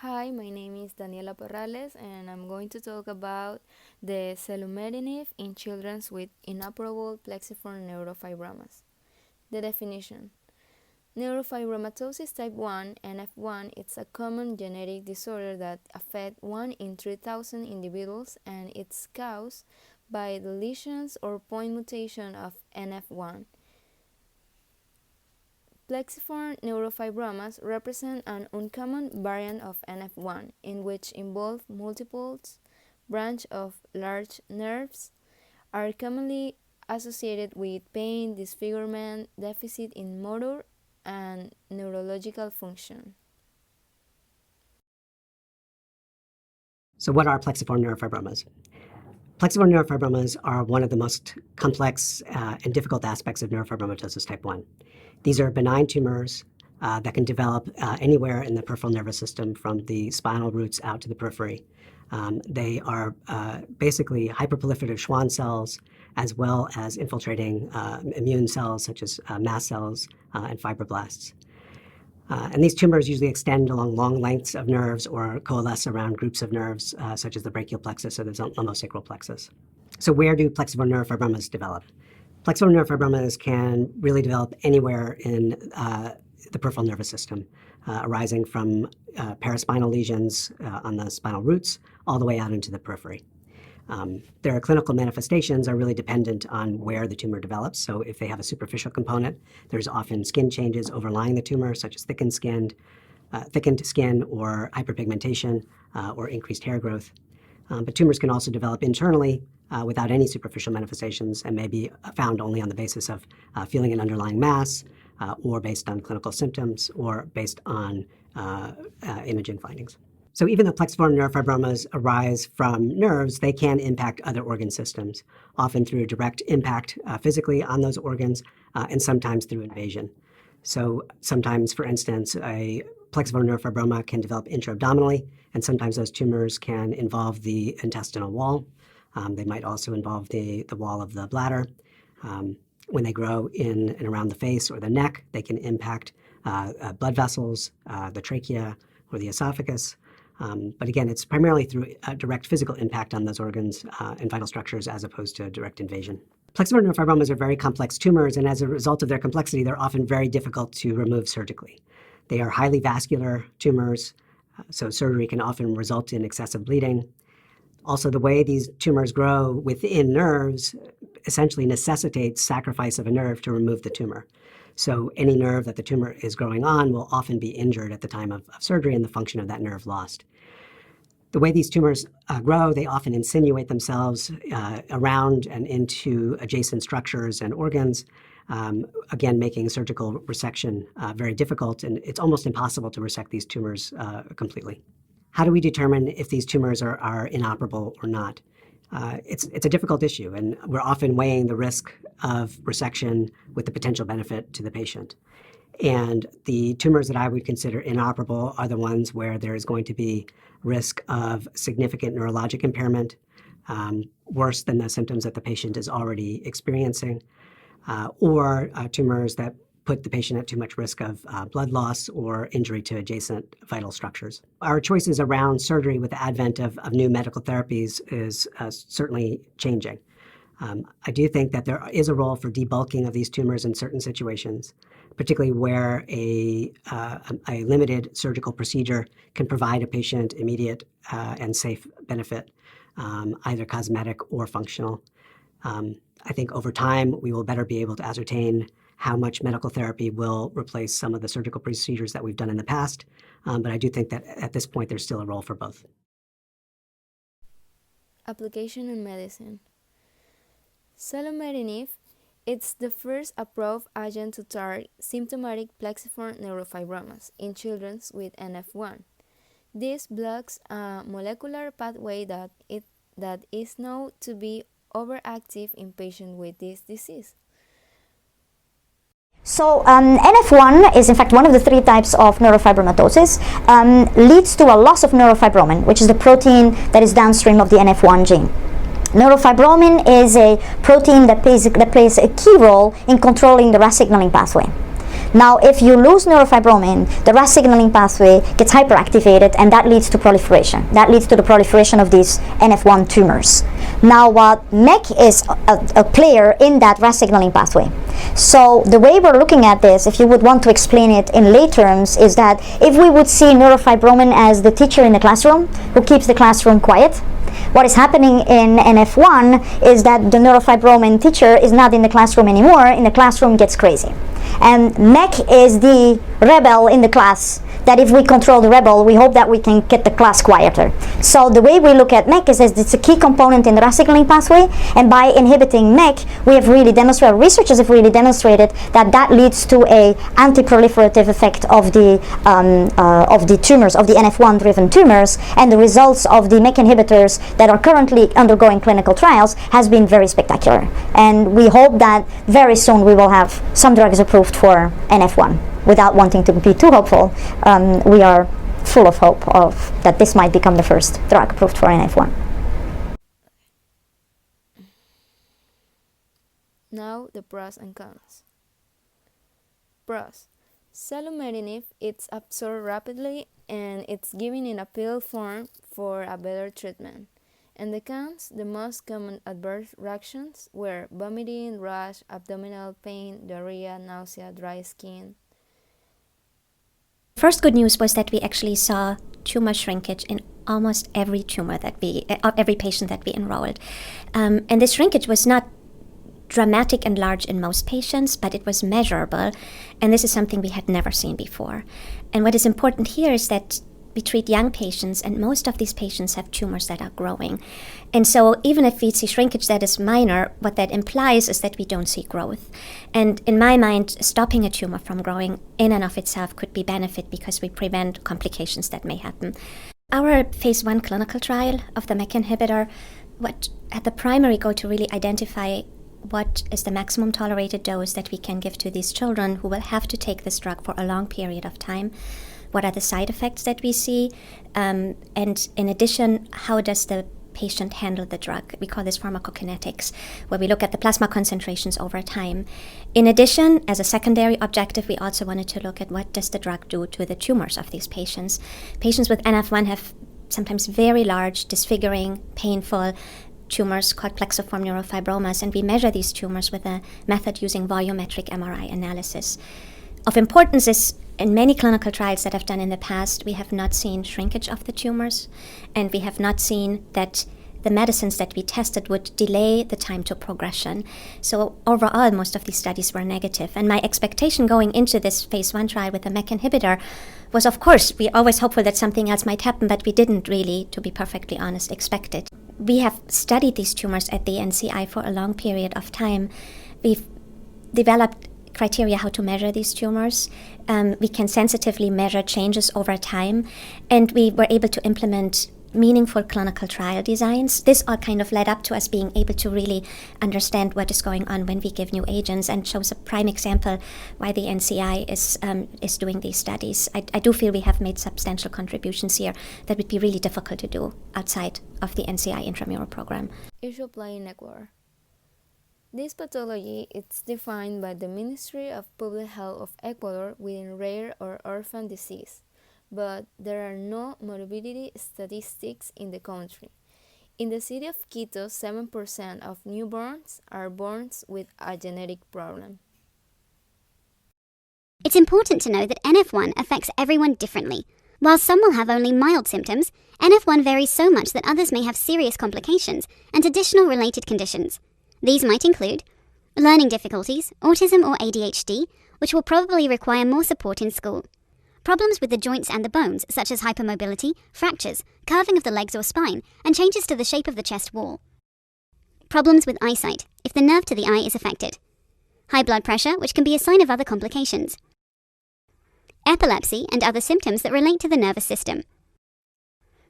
Hi, my name is Daniela Parrales, and I'm going to talk about the Selumetinib in children with inoperable plexiform neurofibromas. The definition. Neurofibromatosis type 1, NF1, is a common genetic disorder that affects 1 in 3,000 individuals, and it's caused by the lesions or point mutation of NF1. Plexiform neurofibromas represent an uncommon variant of NF1 in which involve multiple branches of large nerves, are commonly associated with pain, disfigurement, deficit in motor, and neurological function. So what are plexiform neurofibromas? Plexiform neurofibromas are one of the most complex and difficult aspects of neurofibromatosis type 1. These are benign tumors that can develop anywhere in the peripheral nervous system from the spinal roots out to the periphery. They are basically hyperproliferative Schwann cells as well as infiltrating immune cells such as mast cells and fibroblasts. And these tumors usually extend along long lengths of nerves or coalesce around groups of nerves, such as the brachial plexus or the lumbosacral plexus. So where do plexiform neurofibromas develop? Plexiform neurofibromas can really develop anywhere in the peripheral nervous system, arising from paraspinal lesions on the spinal roots all the way out into the periphery. Their clinical manifestations are really dependent on where the tumor develops. So if they have a superficial component, there's often skin changes overlying the tumor, such as thickened skin or hyperpigmentation or increased hair growth. But tumors can also develop internally without any superficial manifestations and may be found only on the basis of feeling an underlying mass or based on clinical symptoms or based on imaging findings. So even though plexiform neurofibromas arise from nerves, they can impact other organ systems, often through direct impact physically on those organs and sometimes through invasion. So sometimes, for instance, a plexiform neurofibroma can develop intra-abdominally, and sometimes those tumors can involve the intestinal wall. They might also involve the wall of the bladder. When they grow in and around the face or the neck, they can impact blood vessels, the trachea, or the esophagus. But again, it's primarily through a direct physical impact on those organs and vital structures as opposed to direct invasion. Plexiform neurofibromas are very complex tumors, and as a result of their complexity, they're often very difficult to remove surgically. They are highly vascular tumors, so surgery can often result in excessive bleeding. Also, the way these tumors grow within nerves essentially necessitates sacrifice of a nerve to remove the tumor. So any nerve that the tumor is growing on will often be injured at the time of surgery and the function of that nerve lost. The way these tumors grow, they often insinuate themselves around and into adjacent structures and organs, again, making surgical resection very difficult, and it's almost impossible to resect these tumors completely. How do we determine if these tumors are inoperable or not? It's a difficult issue, and we're often weighing the risk of resection with the potential benefit to the patient. And the tumors that I would consider inoperable are the ones where there is going to be risk of significant neurologic impairment, worse than the symptoms that the patient is already experiencing, or tumors that put the patient at too much risk of blood loss or injury to adjacent vital structures. Our choices around surgery with the advent of new medical therapies is certainly changing. I do think that there is a role for debulking of these tumors in certain situations, particularly where a limited surgical procedure can provide a patient immediate and safe benefit, either cosmetic or functional. I think over time, we will better be able to ascertain how much medical therapy will replace some of the surgical procedures that we've done in the past. But I do think that at this point, there's still a role for both. Application in medicine. Selumetinib, it's the first approved agent to target symptomatic plexiform neurofibromas in children with NF1. This blocks a molecular pathway that is known to be overactive in patients with this disease. So NF1 is in fact one of the 3 types of neurofibromatosis, leads to a loss of neurofibromin, which is the protein that is downstream of the NF1 gene. Neurofibromin is a protein that plays a key role in controlling the RAS signaling pathway. Now, if you lose neurofibromin, the RAS signaling pathway gets hyperactivated, and that leads to proliferation. That leads to the proliferation of these NF1 tumors. Now, MEK is a player in that RAS signaling pathway. So the way we're looking at this, if you would want to explain it in lay terms, is that if we would see neurofibromin as the teacher in the classroom who keeps the classroom quiet, what is happening in NF1 is that the neurofibromin teacher is not in the classroom anymore, and the classroom gets crazy. And MEK is the rebel in the class, that if we control the rebel, we hope that we can get the class quieter. So the way we look at MEK is that it's a key component in the RAS signaling pathway, and by inhibiting MEK, we have really demonstrated, researchers have really demonstrated that that leads to a anti-proliferative effect of the tumors, of the NF1-driven tumors, and the results of the MEK inhibitors that are currently undergoing clinical trials has been very spectacular. And we hope that very soon we will have some drugs approved for NF1. Without wanting to be too hopeful, we are full of hope that this might become the first drug approved for NF1. Now the pros and cons. Pros. Selumetinib, it's absorbed rapidly and it's given in a pill form for a better treatment. And the cons, the most common adverse reactions were vomiting, rash, abdominal pain, diarrhea, nausea, dry skin. First good news was that we actually saw tumor shrinkage in almost every tumor that every patient that we enrolled. And this shrinkage was not dramatic and large in most patients, but it was measurable. And this is something we had never seen before. And what is important here is that we treat young patients, and most of these patients have tumors that are growing. And so even if we see shrinkage that is minor, what that implies is that we don't see growth. And in my mind, stopping a tumor from growing in and of itself could be benefit because we prevent complications that may happen. Our phase 1 clinical trial of the MEK inhibitor had the primary goal to really identify what is the maximum tolerated dose that we can give to these children who will have to take this drug for a long period of time. What are the side effects that we see? And in addition, how does the patient handle the drug? We call this pharmacokinetics, where we look at the plasma concentrations over time. In addition, as a secondary objective, we also wanted to look at what does the drug do to the tumors of these patients. Patients with NF1 have sometimes very large, disfiguring, painful tumors called plexiform neurofibromas, and we measure these tumors with a method using volumetric MRI analysis. Of importance is, in many clinical trials that I've done in the past, we have not seen shrinkage of the tumors, and we have not seen that the medicines that we tested would delay the time to progression. So overall, most of these studies were negative. And my expectation going into this phase 1 trial with the MEK inhibitor was, of course, we're always hopeful that something else might happen, but we didn't really, to be perfectly honest, expect it. We have studied these tumors at the NCI for a long period of time. We've developed criteria how to measure these tumors. We can sensitively measure changes over time, and we were able to implement meaningful clinical trial designs. This all kind of led up to us being able to really understand what is going on when we give new agents, and shows a prime example why the NCI is doing these studies. I do feel we have made substantial contributions here that would be really difficult to do outside of the NCI intramural program. Issue apply in Ecuador. This pathology is defined by the Ministry of Public Health of Ecuador within rare or orphan disease, but there are no morbidity statistics in the country. In the city of Quito, 7% of newborns are born with a genetic problem. It's important to know that NF1 affects everyone differently. While some will have only mild symptoms, NF1 varies so much that others may have serious complications and additional related conditions. These might include learning difficulties, autism or ADHD, which will probably require more support in school. Problems with the joints and the bones, such as hypermobility, fractures, curving of the legs or spine, and changes to the shape of the chest wall. Problems with eyesight, if the nerve to the eye is affected. High blood pressure, which can be a sign of other complications. Epilepsy and other symptoms that relate to the nervous system.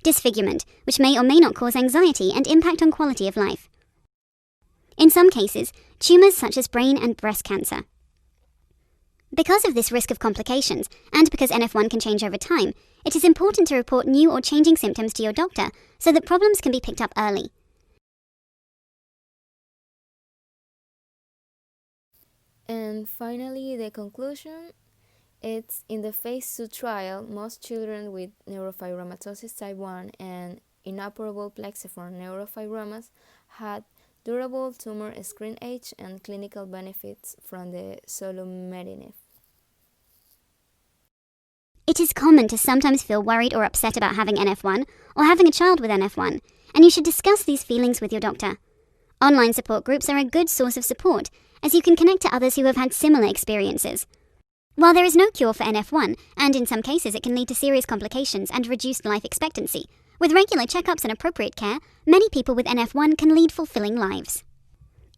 Disfigurement, which may or may not cause anxiety and impact on quality of life. In some cases, tumors such as brain and breast cancer. Because of this risk of complications, and because NF1 can change over time, it is important to report new or changing symptoms to your doctor so that problems can be picked up early. And finally, the conclusion, It's in the phase 2 trial, most children with neurofibromatosis type 1 and inoperable plexiform neurofibromas had durable tumor shrinkage and clinical benefits from the Selumetinib. It is common to sometimes feel worried or upset about having NF1 or having a child with NF1, and you should discuss these feelings with your doctor. Online support groups are a good source of support, as you can connect to others who have had similar experiences. While there is no cure for NF1, and in some cases it can lead to serious complications and reduced life expectancy, with regular checkups and appropriate care, many people with NF1 can lead fulfilling lives.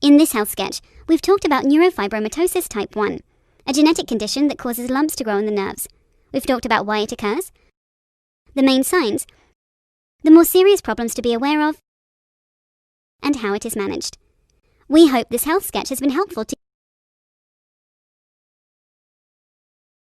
In this health sketch, we've talked about neurofibromatosis type 1, a genetic condition that causes lumps to grow in the nerves. We've talked about why it occurs, the main signs, the more serious problems to be aware of, and how it is managed. We hope this health sketch has been helpful to